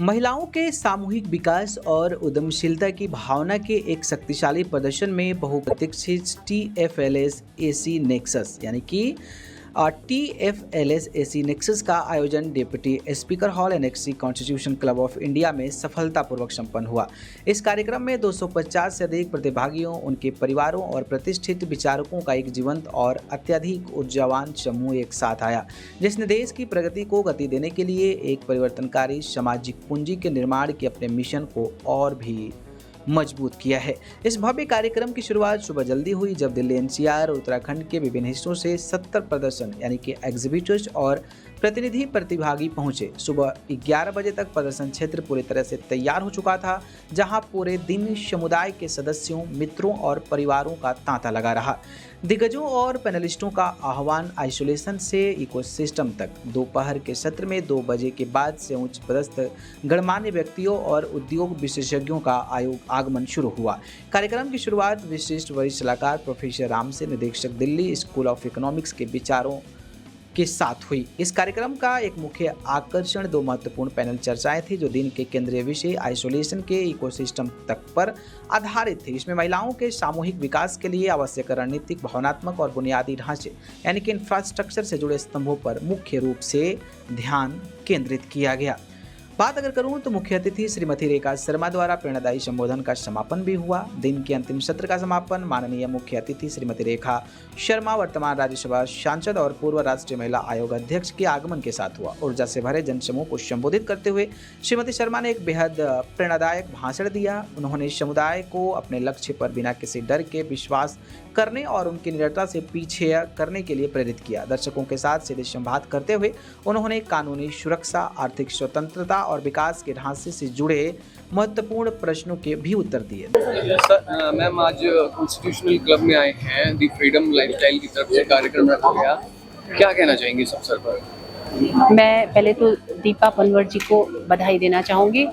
महिलाओं के सामूहिक विकास और उद्यमशीलता की भावना के एक शक्तिशाली प्रदर्शन में बहुप्रतीक्षित TFLS AC नेक्सस यानी कि TFLS AC नेक्सस का आयोजन deputy speaker hall annexe constitution club of India में सफलतापूर्वक संपन्न हुआ। इस कार्यक्रम में 250 से अधिक प्रतिभागियों, उनके परिवारों और प्रतिष्ठित विचारकों का एक जीवंत और अत्यधिक ऊर्जावान समूह एक साथ आया, जिसने देश की प्रगति को गति देने के लिए एक परिवर्तनकारी सामाजिक पूंजी के निर्माण के अपने मिशन को और भी मजबूत किया है। इस भव्य कार्यक्रम की शुरुआत सुबह जल्दी हुई, जब दिल्ली NCR और उत्तराखंड के विभिन्न हिस्सों से 70 प्रदर्शन यानी कि एग्जीबिटर्स और प्रतिनिधि प्रतिभागी पहुंचे। सुबह 11 बजे तक प्रदर्शन क्षेत्र पूरी तरह से तैयार हो चुका था, जहां पूरे दिन समुदाय के सदस्यों, मित्रों और परिवारों का तांता लगा रहा। दिग्गजों और पैनलिस्टों का आह्वान आइसोलेशन से इकोसिस्टम तक। दोपहर के सत्र में 2 बजे के बाद से उच्च पदस्थ गणमान्य व्यक्तियों और उद्योग विशेषज्ञों का आगमन शुरू हुआ। कार्यक्रम की शुरुआत विशिष्ट वरिष्ठ सलाहकार प्रोफेसर राम से, निदेशक दिल्ली स्कूल ऑफ इकोनॉमिक्स के विचारों के साथ हुई। इस कार्यक्रम का एक मुख्य आकर्षण 2 महत्वपूर्ण पैनल चर्चाएं थी, जो दिन के केंद्रीय विषय आइसोलेशन के इकोसिस्टम तक पर आधारित थी। इसमें महिलाओं के सामूहिक विकास के लिए आवश्यक रणनीतिक, भावनात्मक और बुनियादी ढांचे यानी कि इंफ्रास्ट्रक्चर से जुड़े स्तंभों पर मुख्य रूप से ध्यान केंद्रित किया गया। बात अगर करूं तो मुख्य अतिथि श्रीमती रेखा शर्मा द्वारा प्रेरणादायी संबोधन का समापन भी हुआ। दिन के अंतिम सत्र का समापन माननीय मुख्य अतिथि श्रीमती रेखा शर्मा, वर्तमान राज्यसभा सांसद और पूर्व राष्ट्रीय महिला आयोग अध्यक्ष के आगमन के साथ हुआ। ऊर्जा से भरे जनसमूह को संबोधित करते हुए श्रीमती शर्मा ने एक बेहद प्रेरणादायक भाषण दिया। उन्होंने समुदाय को अपने लक्ष्य पर बिना किसी डर के विश्वास करने और उनकी निडरता से पीछे करने के लिए प्रेरित किया। दर्शकों के साथ सीधे संवाद करते हुए उन्होंने कानूनी सुरक्षा, आर्थिक स्वतंत्रता और विकास के ढांचे से जुड़े महत्वपूर्ण प्रश्नों के भी उत्तर दिए। मैम, आज कॉन्स्टिट्यूशनल क्लब में आए हैं, दी फ्रीडम लाइफस्टाइल की तरफ से कार्यक्रम रखा गया, क्या कहना चाहेंगे इस अवसर पर? मैं पहले तो दीपा पनवर जी को बधाई देना चाहूँगी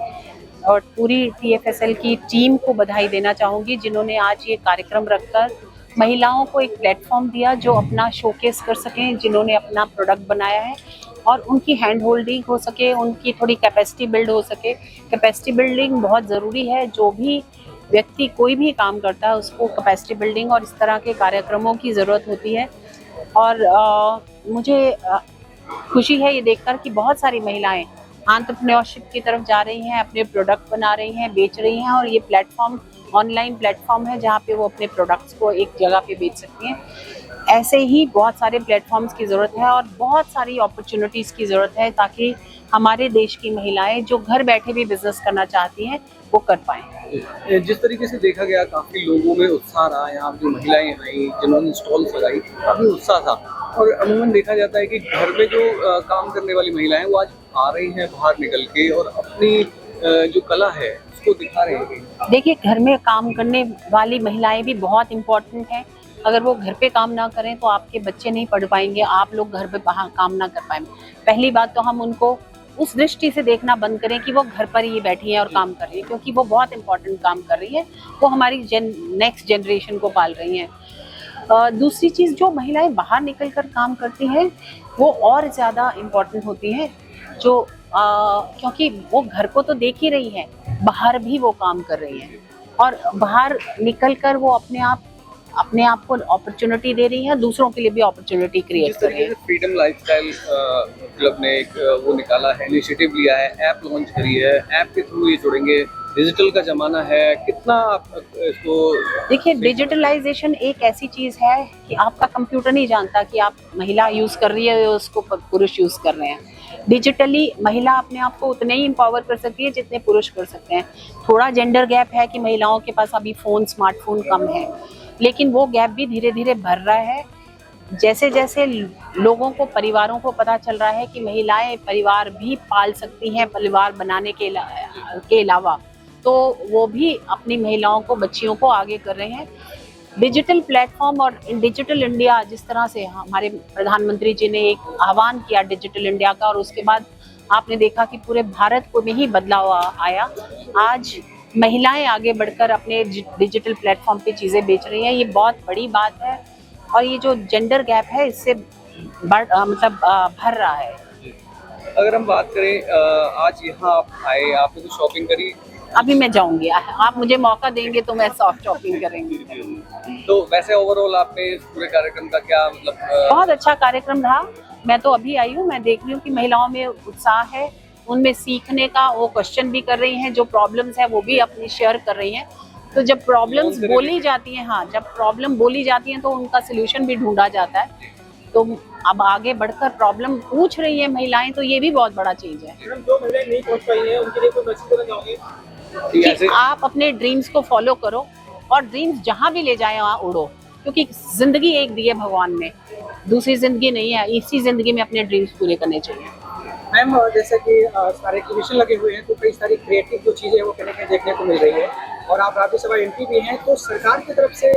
और पूरी TFSL की टीम को बधाई देना चाहूँगी, जिन्होंने आज ये कार्यक्रम रखकर महिलाओं को एक प्लेटफॉर्म दिया जो अपना शोकेस कर सकें, जिन्होंने अपना प्रोडक्ट बनाया है और उनकी हैंड होल्डिंग हो सके, उनकी थोड़ी कैपेसिटी बिल्ड हो सके। कैपेसिटी बिल्डिंग बहुत ज़रूरी है। जो भी व्यक्ति कोई भी काम करता है उसको कैपेसिटी बिल्डिंग और इस तरह के कार्यक्रमों की ज़रूरत होती है। और मुझे खुशी है ये देखकर कि बहुत सारी महिलाएं एंटरप्रेन्योरशिप की तरफ जा रही हैं, अपने प्रोडक्ट बना रही हैं, बेच रही हैं और ये प्लेटफॉर्म ऑनलाइन प्लेटफॉर्म है जहाँ पे वो अपने प्रोडक्ट्स को एक जगह पे बेच सकती हैं। ऐसे ही बहुत सारे प्लेटफॉर्म्स की ज़रूरत है और बहुत सारी अपॉर्चुनिटीज़ की ज़रूरत है, ताकि हमारे देश की महिलाएं जो घर बैठे भी बिजनेस करना चाहती हैं वो कर पाएँ। जिस तरीके से देखा गया, काफ़ी लोगों में उत्साह रहा। यहाँ जो महिलाएं आई, जिन्होंने स्टॉल्स लगाई, काफ़ी उत्साह था। और अमूमन देखा जाता है कि घर में जो काम करने वाली महिलाएं वो आज आ रही हैं बाहर निकल के और अपनी जो कला है उसको दिखा रही हैं। देखिए, घर में काम करने वाली महिलाएं भी बहुत इम्पोर्टेंट हैं। अगर वो घर पे काम ना करें तो आपके बच्चे नहीं पढ़ पाएंगे, आप लोग घर पे बाहर काम ना कर पाएंगे। पहली बात तो हम उनको उस दृष्टि से देखना बंद करें कि वो घर पर ही बैठी हैं और काम कर रही है, क्योंकि वो बहुत इंपॉर्टेंट काम कर रही है। वो हमारी नेक्स्ट जनरेशन को पाल रही हैं। दूसरी चीज़, जो महिलाएं बाहर निकल कर काम करती हैं वो और ज़्यादा इम्पोर्टेंट होती हैं, जो क्योंकि वो घर को तो देख ही रही हैं, बाहर भी वो काम कर रही हैं और बाहर निकल कर वो अपने आप को अपॉर्चुनिटी दे रही है, दूसरों के लिए भी अपॉर्चुनिटी क्रिएट कर रही है। फ्रीडम लाइफस्टाइल क्लब ने एक वो निकाला है, इनिशिएटिव लिया है, ऐप लॉन्च करी है, ऐप के थ्रू ये जुड़ेंगे। डिजिटल का जमाना है, कितना आप इसको देखिए, डिजिटलाइजेशन एक ऐसी चीज़ है कि आपका कंप्यूटर नहीं जानता कि आप महिला यूज़ कर रही है या उसको पुरुष यूज़ कर रहे हैं। डिजिटली महिला अपने आप को उतने ही एम्पावर कर सकती है जितने पुरुष कर सकते हैं। थोड़ा जेंडर गैप है कि महिलाओं के पास अभी स्मार्टफोन कम है, लेकिन वो गैप भी धीरे धीरे भर रहा है। जैसे जैसे लोगों को, परिवारों को पता चल रहा है कि महिलाएं परिवार भी पाल सकती हैं परिवार बनाने के अलावा, तो वो भी अपनी महिलाओं को, बच्चियों को आगे कर रहे हैं। डिजिटल प्लेटफॉर्म और डिजिटल इंडिया, जिस तरह से हमारे प्रधानमंत्री जी ने एक आह्वान किया डिजिटल इंडिया का, और उसके बाद आपने देखा कि पूरे भारत को में ही बदलाव आया। आज महिलाएं आगे बढ़कर अपने डिजिटल प्लेटफॉर्म पे चीज़ें बेच रही हैं, ये बहुत बड़ी बात है और ये जो जेंडर गैप है इससे भर रहा है। अगर हम बात करें आज यहाँ आप आए, आपने तो शॉपिंग करी, अभी मैं जाऊंगी, आप मुझे मौका देंगे तो मैं सॉफ्ट शॉपिंग करेंगी। तो वैसे ओवरऑल आपने इस पूरे कार्यक्रम का क्या मतलब बहुत अच्छा कार्यक्रम रहा। मैं तो अभी आई हूँ, मैं देख रही हूँ कि महिलाओं में उत्साह है, उनमें सीखने का, वो क्वेश्चन भी कर रही हैं, जो प्रॉब्लम्स है वो भी अपनी शेयर कर रही हैं। तो जब प्रॉब्लम्स बोली जाती हैं, हाँ, जब प्रॉब्लम बोली जाती हैं तो उनका सोल्यूशन भी ढूंढा जाता है। तो अब आगे बढ़कर प्रॉब्लम पूछ रही है महिलाएं, तो ये भी बहुत बड़ा चीज है जो महिलाएं नहीं पहुंच पाई हैं उनके लिए कोई मैसेज देना चाहोगे? कि आप अपने ड्रीम्स को फॉलो करो और ड्रीम्स जहाँ भी ले जाए वहाँ उड़ो, क्योंकि जिंदगी एक दी है भगवान ने, दूसरी जिंदगी नहीं है। इसी जिंदगी में अपने ड्रीम्स पूरे करने चाहिए। मैम जैसे कि सारे एग्जीबिशन लगे हुए हैं तो कई सारी क्रिएटिव जो चीज़ें वो कहीं ना कहीं देखने को मिल रही है, और आप राज्यसभा एमपी भी हैं, तो सरकार की तरफ से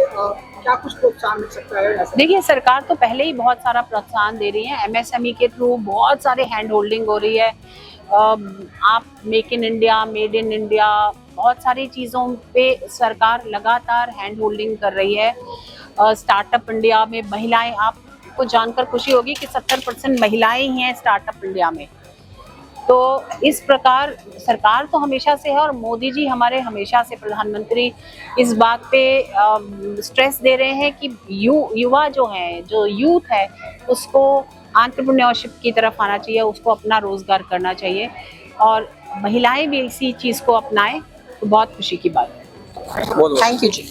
क्या कुछ प्रोत्साहन मिल सकता है ऐसा? देखिए, सरकार तो पहले ही बहुत सारा प्रोत्साहन दे रही है। एमएसएमई के थ्रू बहुत सारे हैंड होल्डिंग हो रही है। आप make in India, made in India, बहुत सारी चीज़ों पे सरकार लगातार हैंड होल्डिंग कर रही है। स्टार्टअप इंडिया में महिलाएं, आपको जानकर खुशी होगी कि 70% महिलाएं ही हैं स्टार्टअप इंडिया में। तो इस प्रकार सरकार तो हमेशा से है, और मोदी जी हमारे हमेशा से प्रधानमंत्री इस बात पे स्ट्रेस दे रहे हैं कि युवा जो है, जो यूथ है, उसको एंटरप्रेन्योरशिप की तरफ आना चाहिए, उसको अपना रोजगार करना चाहिए, और महिलाएं भी इसी चीज़ को अपनाएं तो बहुत खुशी की बात है। थैंक यू जी।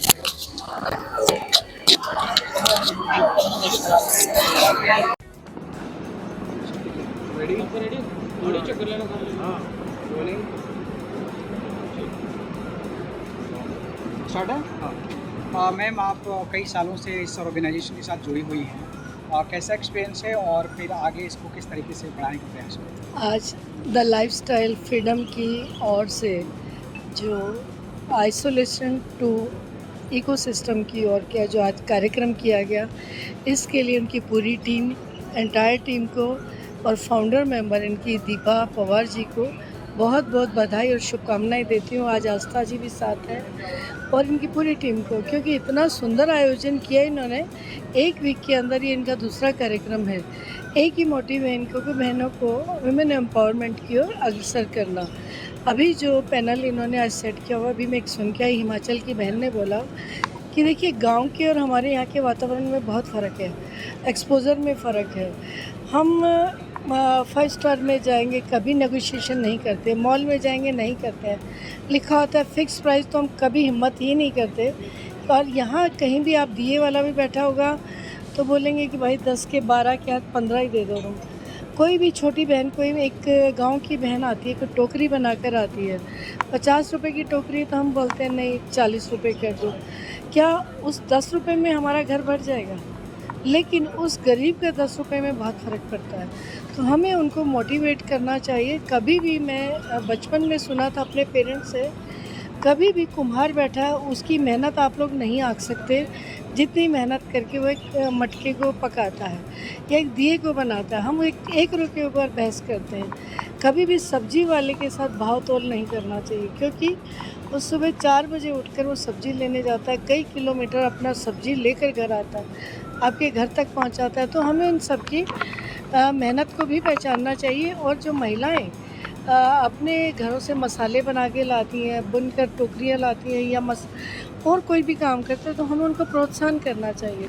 स्टार्ट है। मैम आप कई सालों से इस ऑर्गेनाइजेशन के साथ जुड़ी हुई हैं, कैसा एक्सपीरियंस है और फिर आगे इसको किस तरीके से बढ़ाने का प्रयास करें? आज द लाइफस्टाइल फ्रीडम की ओर से जो आइसोलेशन टू इकोसिस्टम की ओर क्या जो आज कार्यक्रम किया गया, इसके लिए उनकी पूरी टीम, एंटायर टीम को और फाउंडर मेंबर इनकी दीपा पवार जी को बहुत बहुत बधाई और शुभकामनाएं देती हूँ। आज आस्था जी भी साथ हैं और इनकी पूरी टीम को, क्योंकि इतना सुंदर आयोजन किया इन्होंने। एक वीक के अंदर ये इनका दूसरा कार्यक्रम है। एक ही मोटिव है इनको कि बहनों को वुमेन एम्पावरमेंट की ओर अग्रसर करना। अभी जो पैनल इन्होंने आज सेट किया हुआ, अभी मैं एक सुन के आई, हिमाचल की बहन ने बोला कि देखिए गांव के और हमारे यहाँ के वातावरण में बहुत फ़र्क है, एक्सपोजर में फ़र्क है। हम 5 स्टार में जाएंगे कभी नेगोशिएशन नहीं करते, मॉल में जाएंगे नहीं करते हैं, लिखा होता है फिक्स प्राइस तो हम कभी हिम्मत ही नहीं करते। और यहाँ कहीं भी आप दिए वाला भी बैठा होगा तो बोलेंगे कि भाई 10 के 12 के हाथ 15 ही दे दो तुम। कोई भी छोटी बहन, कोई भी एक गांव की बहन आती है, कोई टोकरी बनाकर आती है, 50 रुपये की टोकरी, तो हम बोलते हैं नहीं 40 रुपये कर दो। क्या उस 10 रुपये में हमारा घर भर जाएगा? लेकिन उस गरीब के 10 रुपये में बहुत फ़र्क पड़ता है। तो हमें उनको मोटिवेट करना चाहिए। कभी भी, मैं बचपन में सुना था अपने पेरेंट्स से, कभी भी कुम्हार बैठा है उसकी मेहनत आप लोग नहीं आंक सकते जितनी मेहनत करके वो एक मटके को पकाता है या एक दिए को बनाता है। हम एक रुपये के ऊपर बहस करते हैं। कभी भी सब्जी वाले के साथ भाव तोल नहीं करना चाहिए, क्योंकि वो सुबह 4 बजे उठकर वो सब्ज़ी लेने जाता है, कई किलोमीटर अपना सब्ज़ी लेकर घर आता है, आपके घर तक पहुंचाता है। तो हमें उन सब की मेहनत को भी पहचानना चाहिए। और जो महिलाएं अपने घरों से मसाले बना के लाती हैं, बुनकर टोकरियाँ लाती हैं, या और कोई भी काम करते हैं, तो हमें उनको प्रोत्साहन करना चाहिए।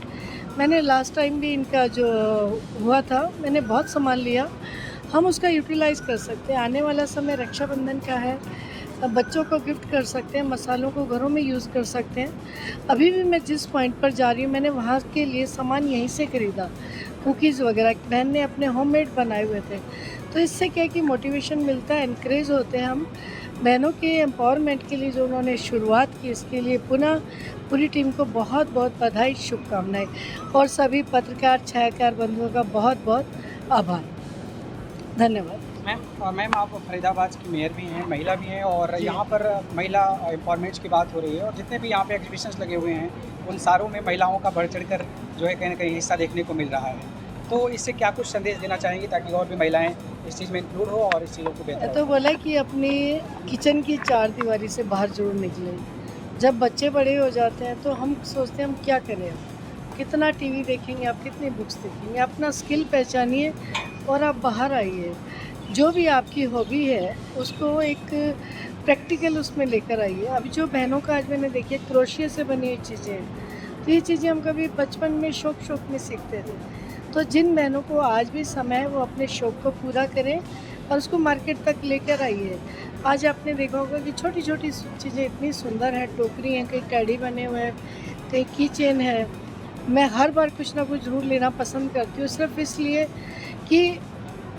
मैंने लास्ट टाइम भी इनका जो हुआ था, मैंने बहुत सामान लिया, हम उसका यूटिलाइज़ कर सकते हैं। आने वाला समय रक्षाबंधन का है, बच्चों को गिफ्ट कर सकते हैं, मसालों को घरों में यूज़ कर सकते हैं। अभी भी मैं जिस पॉइंट पर जा रही हूँ, मैंने वहाँ के लिए सामान यहीं से ख़रीदा, कुकीज़ वगैरह बहन ने अपने होममेड बनाए हुए थे। तो इससे क्या है कि मोटिवेशन मिलता है, इनक्रेज होते हैं हम। बहनों के एम्पावरमेंट के लिए जो उन्होंने शुरुआत की, इसके लिए पुनः पूरी टीम को बहुत बहुत बधाई, शुभकामनाएं, और सभी पत्रकार छायाकार बंधुओं का बहुत बहुत आभार, धन्यवाद। मैम आप फरीदाबाद की मेयर भी हैं, महिला भी हैं, और यहाँ पर महिला एम्पावरमेंट की बात हो रही है, और जितने भी यहाँ पे एग्जीबिशंस लगे हुए हैं उन सारों में महिलाओं का बढ़ चढ़ कर जो है कहीं ना कहीं हिस्सा देखने को मिल रहा है। तो इससे क्या कुछ संदेश देना चाहेंगे ताकि और भी महिलाएं इस चीज़ में इंक्लूड हो और इस चीज़ों को बेहतर तो बोला कि अपनी किचन की 4 दीवारी से बाहर जरूर निकलें। जब बच्चे बड़े हो जाते हैं तो हम सोचते हैं हम क्या करें, कितना टीवी देखेंगे, आप कितनी बुक्स देखेंगे। अपना स्किल पहचानिए और आप बाहर आइए। जो भी आपकी हॉबी है उसको एक प्रैक्टिकल उसमें लेकर आइए। अभी जो बहनों का आज मैंने देखिए क्रोशिया से बनी हुई चीज़ें हैं, तो ये चीज़ें हम कभी बचपन में शौक में सीखते थे। तो जिन बहनों को आज भी समय है वो अपने शौक को पूरा करें और उसको मार्केट तक लेकर आइए। आज आपने देखा होगा कि छोटी छोटी चीज़ें इतनी सुंदर हैं, टोकरी हैं, कहीं टेडी बने हुए हैं, कहीं की चेन है। मैं हर बार कुछ ना कुछ ज़रूर लेना पसंद करती हूँ, सिर्फ इसलिए कि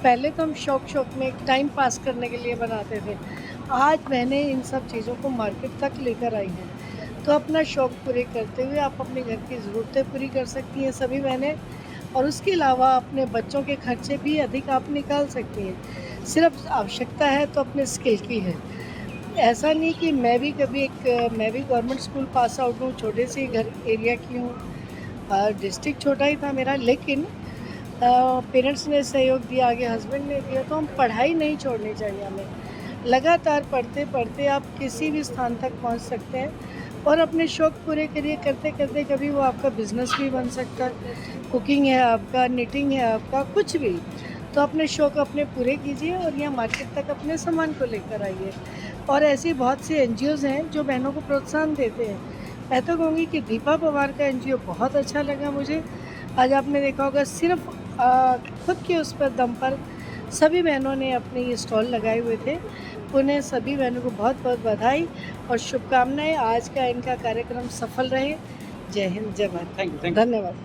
पहले तो हम शौक में टाइम पास करने के लिए बनाते थे। आज मैंने इन सब चीज़ों को मार्केट तक लेकर आई हैं, तो अपना शौक पूरे करते हुए आप अपने घर की ज़रूरतें पूरी कर सकती हैं सभी बहनें, और उसके अलावा अपने बच्चों के खर्चे भी अधिक आप निकाल सकती हैं। सिर्फ आवश्यकता है तो अपने स्किल की है। ऐसा नहीं कि मैं भी गवर्नमेंट स्कूल पास आउट हूँ, छोटे से घर एरिया की हूँ, डिस्ट्रिक्ट छोटा ही था मेरा, लेकिन पेरेंट्स ने सहयोग दिया, आगे हस्बैंड ने दिया, तो हम पढ़ाई नहीं छोड़नी चाहिए हमें। लगातार पढ़ते पढ़ते आप किसी भी स्थान तक पहुंच सकते हैं और अपने शौक़ पूरे करिए। करते करते कभी वो आपका बिज़नेस भी बन सकता है। कुकिंग है आपका, निटिंग है आपका, कुछ भी। तो अपने शौक़ अपने पूरे कीजिए और यहाँ मार्केट तक अपने सामान को लेकर आइए। और ऐसी बहुत सी NGOs हैं जो बहनों को प्रोत्साहन देते हैं। मैं तो कहूँगी कि दीपा पवार का NGO बहुत अच्छा लगा मुझे। आज आपने देखा होगा सिर्फ खुद के उस पर दम पर सभी बहनों ने अपने ये स्टॉल लगाए हुए थे। उन्हें सभी बहनों को बहुत बहुत बधाई और शुभकामनाएं। आज का इनका कार्यक्रम सफल रहे। जय हिंद, जय भारत। Thank you. धन्यवाद।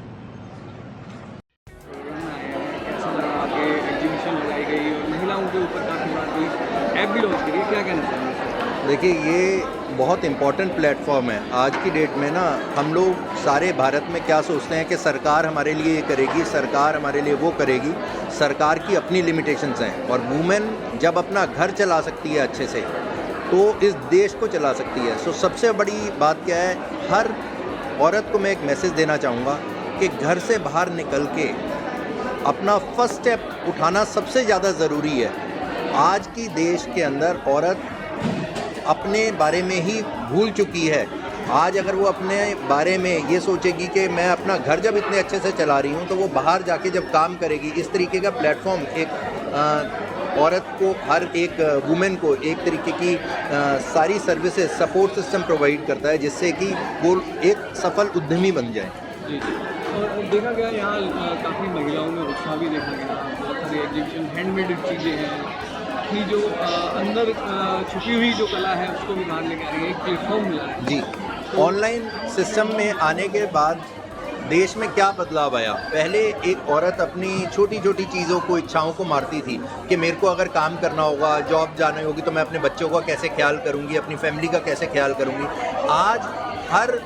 कैसा लगा आगे एग्जीबिशन लगाई गई और महिलाओं के ऊपर काफ़ी बार कोई ऐप भी लॉन्च करी, क्या कहना चाहेंगे? देखिए, ये बहुत इम्पॉर्टेंट प्लेटफॉर्म है। आज की डेट में ना हम लोग सारे भारत में क्या सोचते हैं कि सरकार हमारे लिए ये करेगी, सरकार हमारे लिए वो करेगी। सरकार की अपनी लिमिटेशंस हैं और वुमेन जब अपना घर चला सकती है अच्छे से तो इस देश को चला सकती है। सो सबसे बड़ी बात क्या है, हर औरत को मैं एक मैसेज देना चाहूँगा कि घर से बाहर निकल के अपना फर्स्ट स्टेप उठाना सबसे ज़्यादा ज़रूरी है। आज की देश के अंदर औरत अपने बारे में ही भूल चुकी है। आज अगर वो अपने बारे में ये सोचेगी कि मैं अपना घर जब इतने अच्छे से चला रही हूँ तो वो बाहर जाके जब काम करेगी, इस तरीके का प्लेटफॉर्म एक औरत को, हर एक वुमेन को एक तरीके की सारी सर्विसेज, सपोर्ट सिस्टम प्रोवाइड करता है जिससे कि वो एक सफल उद्यमी बन जाए। जी जी। और देखा गया यहाँ काफ़ी महिलाओं में उत्साह भी देखा गया। बहुत सारे एग्जीबिशन, हैंडमेड चीज़ें हैं कि जो अंदर छुपी हुई जो कला है उसको भी बाहर लेके आ रही है, एक प्लेटफॉर्म मिला है। जी, ऑनलाइन सिस्टम में आने के बाद देश में क्या बदलाव आया। पहले एक औरत अपनी छोटी छोटी चीज़ों को, इच्छाओं को मारती थी कि मेरे को अगर काम करना होगा, जॉब जानी होगी तो मैं अपने बच्चों का कैसे ख्याल करूँगी, अपनी फैमिली का कैसे ख्याल करूँगी। आज हर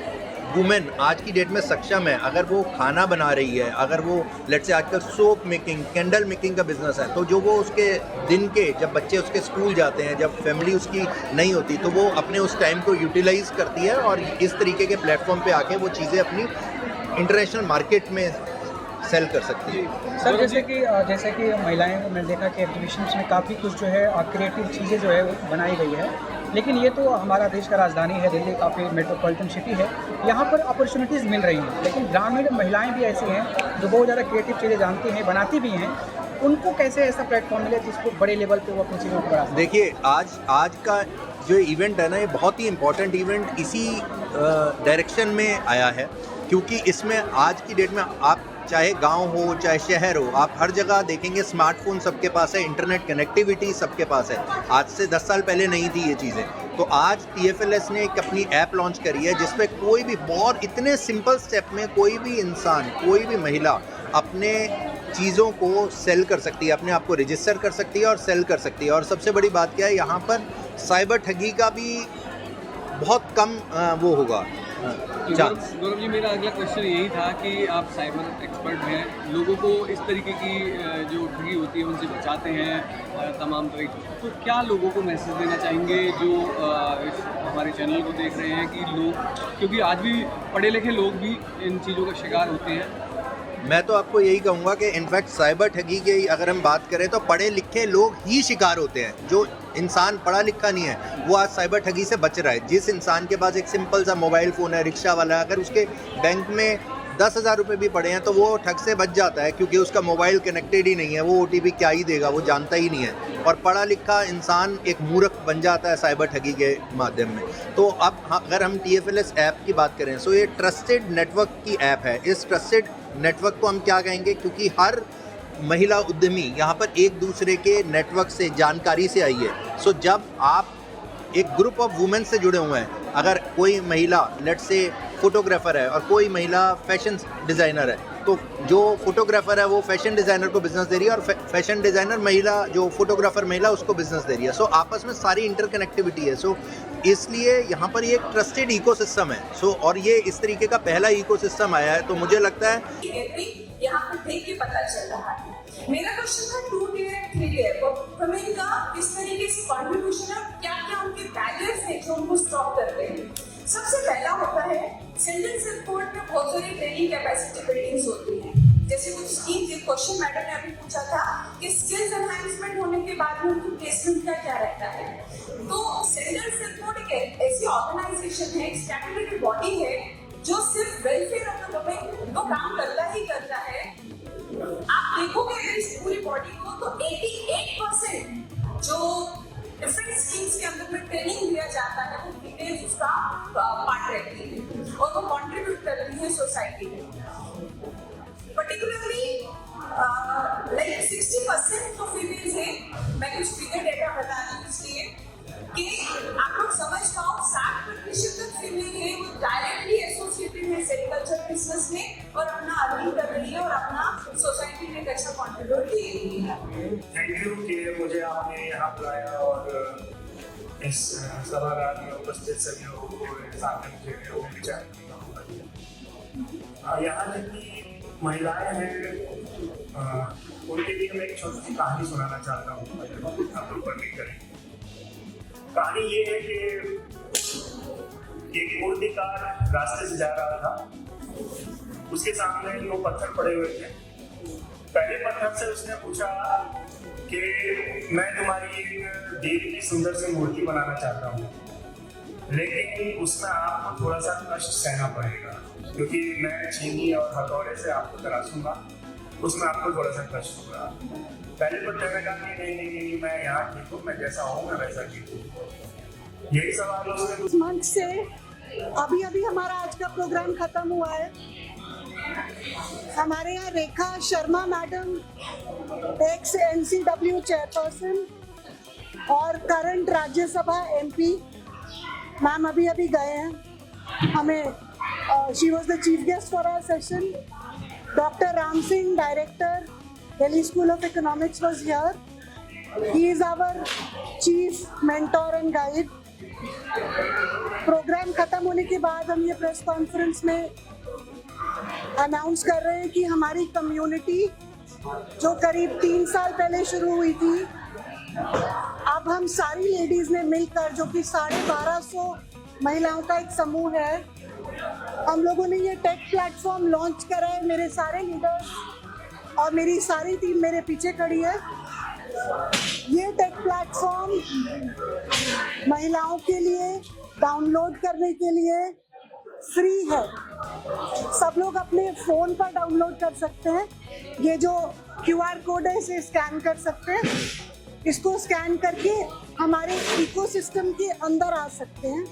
वुमेन आज की डेट में सक्षम है। अगर वो खाना बना रही है, अगर वो लेट्स से आजकल सोप मेकिंग, कैंडल मेकिंग का बिजनेस है, तो जो वो उसके दिन के, जब बच्चे उसके स्कूल जाते हैं, जब फैमिली उसकी नहीं होती, तो वो अपने उस टाइम को यूटिलाइज करती है और इस तरीके के प्लेटफॉर्म पे आके वो चीज़ें अपनी इंटरनेशनल मार्केट में सेल कर सकती है। सर, जैसे कि महिलाएं, मैंने देखा कि एग्जीबिशंस में काफ़ी कुछ जो है क्रिएटिव चीज़ें जो है वो बनाई गई है। लेकिन ये तो हमारा देश का राजधानी है, दिल्ली काफ़ी मेट्रोपॉलिटन सिटी है, यहाँ पर अपॉर्चुनिटीज़ मिल रही हैं। लेकिन ग्रामीण महिलाएं भी ऐसी हैं जो बहुत ज़्यादा क्रिएटिव चीज़ें जानती हैं, बनाती भी हैं। उनको कैसे ऐसा प्लेटफॉर्म मिले जिसको बड़े लेवल पे वो अपनी चीज़ों को बढ़ा सकें? देखिए, आज का जो इवेंट है ना, ये बहुत ही इम्पोर्टेंट इवेंट इसी डायरेक्शन में आया है, क्योंकि इसमें आज की डेट में आप चाहे गांव हो चाहे शहर हो, आप हर जगह देखेंगे स्मार्टफोन सबके पास है, इंटरनेट कनेक्टिविटी सबके पास है। आज से 10 साल पहले नहीं थी ये चीज़ें। तो आज TFLS ने एक अपनी ऐप लॉन्च करी है जिसपे कोई भी बहुत इतने सिंपल स्टेप में कोई भी इंसान, कोई भी महिला अपने चीज़ों को सेल कर सकती है, अपने आप को रजिस्टर कर सकती है और सेल कर सकती है। और सबसे बड़ी बात क्या है, यहाँ पर साइबर ठगी का भी बहुत कम वो होगा चांस। गौरव जी, मेरा अगला क्वेश्चन यही था कि आप साइबर एक्सपर्ट हैं, लोगों को इस तरीके की जो ठगी होती है उनसे बचाते हैं तमाम तरह की, तो क्या लोगों को मैसेज देना चाहेंगे जो इस हमारे चैनल को देख रहे हैं कि लोग, क्योंकि आज भी पढ़े लिखे लोग भी इन चीज़ों का शिकार होते हैं? मैं तो आपको यही कहूँगा कि इनफैक्ट साइबर ठगी की अगर हम बात करें तो पढ़े लिखे लोग ही शिकार होते हैं। जो इंसान पढ़ा लिखा नहीं है वो आज साइबर ठगी से बच रहा है। जिस इंसान के पास एक सिंपल सा मोबाइल फ़ोन है, रिक्शा वाला है, अगर उसके बैंक में 10,000 रुपये भी पड़े हैं तो वो ठग से बच जाता है, क्योंकि उसका मोबाइल कनेक्टेड ही नहीं है, वो OTP क्या ही देगा, वो जानता ही नहीं है। और पढ़ा लिखा इंसान एक मूर्ख बन जाता है साइबर ठगी के माध्यम में। तो अब अगर हम TFLS ऐप की बात करें, सो ये ट्रस्टेड नेटवर्क की ऐप है। इस ट्रस्टेड नेटवर्क को हम क्या कहेंगे, क्योंकि हर महिला उद्यमी यहाँ पर एक दूसरे के नेटवर्क से, जानकारी से आई है। सो जब आप एक ग्रुप ऑफ वुमेन से जुड़े हुए हैं, अगर कोई महिला लेट से फोटोग्राफर है और कोई महिला फैशन डिज़ाइनर है, तो जो फोटोग्राफर है वो फैशन डिज़ाइनर को बिजनेस दे रही है, और फैशन डिज़ाइनर महिला, जो फोटोग्राफर महिला, उसको बिजनेस दे रही है। सो आपस में सारी इंटरकनेक्टिविटी है। सो इसलिए यहाँ पर ये एक ट्रस्टेड इकोसिस्टम है। सो और ये इस तरीके का पहला इकोसिस्टम आया है, तो मुझे लगता है यहाँ पर देख के पता चल रहा है। मेरा क्वेश्चन था 2 टियर 3 टियर को हमें इनका किस तरीके से कंट्रीब्यूशन है, क्या क्या उनके बैरियर्स हैं जो उनको स्टॉप करते हैं। सबसे पहला होता है चिल्ड्रन सपोर्ट में बहुत सारी ट्रेनिंग कैपेसिटी बिल्डिंग्स होती हैं। जैसे कुछ स्कीम के क्वेश्चन मैडम ने अभी पूछा था कि स्किल्स एनहांसमेंट होने के बाद में उनकी प्लेसमेंट का क्या रहता है। तो सेंट्रल सपोर्ट एक ऐसी ऑर्गेनाइजेशन है, एक स्टैट्यूटरी बॉडी है जो सिर्फ वेलफेयर ऑफ द वुमेन तो काम करता ही करता है। आप देखोगे अगर इस पूरी बॉडी को तो 88% जो डिफरेंट स्कीम्स के अंदर में ट्रेनिंग दिया जाता है वो फीमेल्स उसका पार्ट रहती है और वो कंट्रीब्यूट करती है सोसाइटी में। पर्टिकुलरली लाइक 60% तो फीमेल्स है। मैं कुछ फिगर डेटा बता रही हूँ इसलिए कि आप लोग समझ पाओ 60% तक फीमेल है वो डायरेक्टली एसोसिएटेड है सेरिकल्चर बिजनेस में और अपना अर्निंग कर रही है और अपना सोसाइटी में एक अच्छा कॉन्ट्रीब्यूट दे रही है। थैंक यू कि मुझे आपने यहाँ बुलाया और इस सभागार में उपस्थित सभी लोगों को सामने मुझे विचार यहाँ जितनी महिलाएं हैं उनके लिए मैं एक छोटी सी कहानी सुनाना चाहता हूँ, आप लोग परमिट करें। कहानी ये है कि एक मूर्तिकार रास्ते से जा रहा था, उसके सामने 2 पत्थर पड़े हुए थे। पहले पत्थर से उसने पूछा कि मैं तुम्हारी एक देवी की सुंदर सी मूर्ति बनाना चाहता हूँ, लेकिन उसमें आपको थोड़ा सा कष्ट सहना पड़ेगा, क्योंकि मैं छीनी और हथौड़े से आपको तराशूंगा, उसमें आपको थोड़ा सा कष्ट होगा। पहले पत्थर ने कहा कि नहीं, मैं यहाँ ठीक हूँ, मैं जैसा हूँ मैं वैसा ठीक हूँ। यही सवाल उसने मंच से अभी हमारा आज का प्रोग्राम खत्म हुआ है। हमारे यहाँ Rekha Sharma madam, ex NCW chairperson और करंट राज्यसभा MP मैम अभी गए हैं। हमें she was the chief guest for our session. Doctor Ram Singh, director Delhi School of Economics, was here. He is our chief mentor and guide. Program खत्म होने के बाद हम ये प्रेस कॉन्फ्रेंस में अनाउंस कर रहे हैं कि हमारी कम्युनिटी जो करीब 3 साल पहले शुरू हुई थी, अब हम सारी लेडीज ने मिलकर, जो कि 1250 महिलाओं का एक समूह है, हम लोगों ने ये टेक प्लेटफॉर्म लॉन्च करा है। मेरे सारे लीडर्स और मेरी सारी टीम मेरे पीछे खड़ी है। ये टेक प्लेटफॉर्म महिलाओं के लिए डाउनलोड करने के लिए फ्री है। सब लोग अपने फ़ोन पर डाउनलोड कर सकते हैं। ये जो QR कोड है इसे स्कैन कर सकते हैं। इसको स्कैन करके हमारे इकोसिस्टम के अंदर आ सकते हैं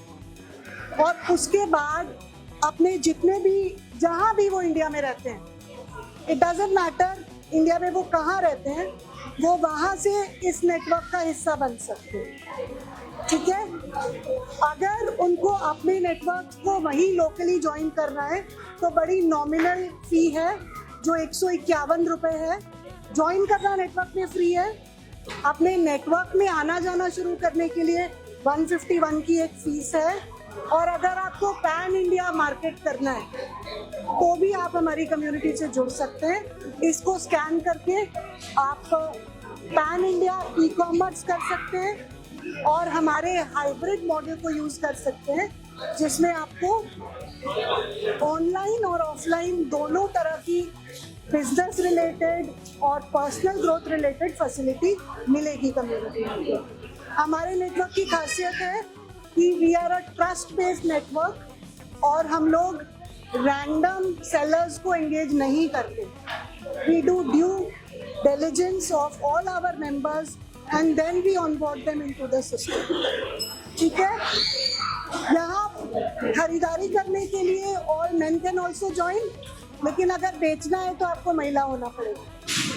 और उसके बाद अपने जितने भी, जहाँ भी वो इंडिया में रहते हैं, इट डजंट मैटर इंडिया में वो कहाँ रहते हैं, वो वहाँ से इस नेटवर्क का हिस्सा बन सकते हैं। ठीक है, अगर उनको अपने नेटवर्क को वहीं लोकली ज्वाइन करना है तो बड़ी नॉमिनल फी है जो 151 रुपये है। ज्वाइन करना नेटवर्क में फ्री है। अपने नेटवर्क में आना जाना शुरू करने के लिए 151 की एक फीस है। और अगर आपको पैन इंडिया मार्केट करना है तो भी आप हमारी कम्युनिटी से जुड़ सकते हैं। इसको स्कैन करके आप पैन इंडिया ई-कॉमर्स कर सकते हैं और हमारे हाइब्रिड मॉडल को यूज़ कर सकते हैं, जिसमें आपको ऑनलाइन और ऑफलाइन दोनों तरह की बिजनेस रिलेटेड और पर्सनल ग्रोथ रिलेटेड फैसिलिटी मिलेगी कम्युनिटी में। हमारे नेटवर्क की खासियत है कि we are a trust based network और हम लोग रैंडम सेलर्स को एंगेज नहीं करते. We do due diligence of all our members and then we onboard them into the system. ठीक है? यहाँ खरीदारी करने के लिए all men can also join, लेकिन अगर बेचना है तो आपको महिला होना पड़ेगा.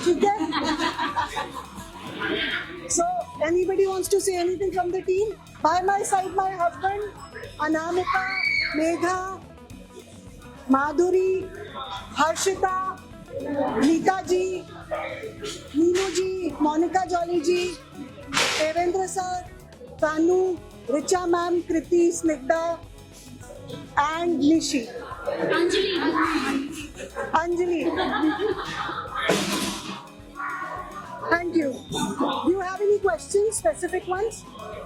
ठीक है? So anybody wants to say anything from the team? By my side, my husband, Anamika, Megha, Madhuri, Harshita, Nita ji, Ninu ji, Monika Jolly ji, Devendra sir, Kanu, Richa ma'am, Kriti, Snigdha and Nishi. Anjali. Thank you. Do you have any questions, specific ones?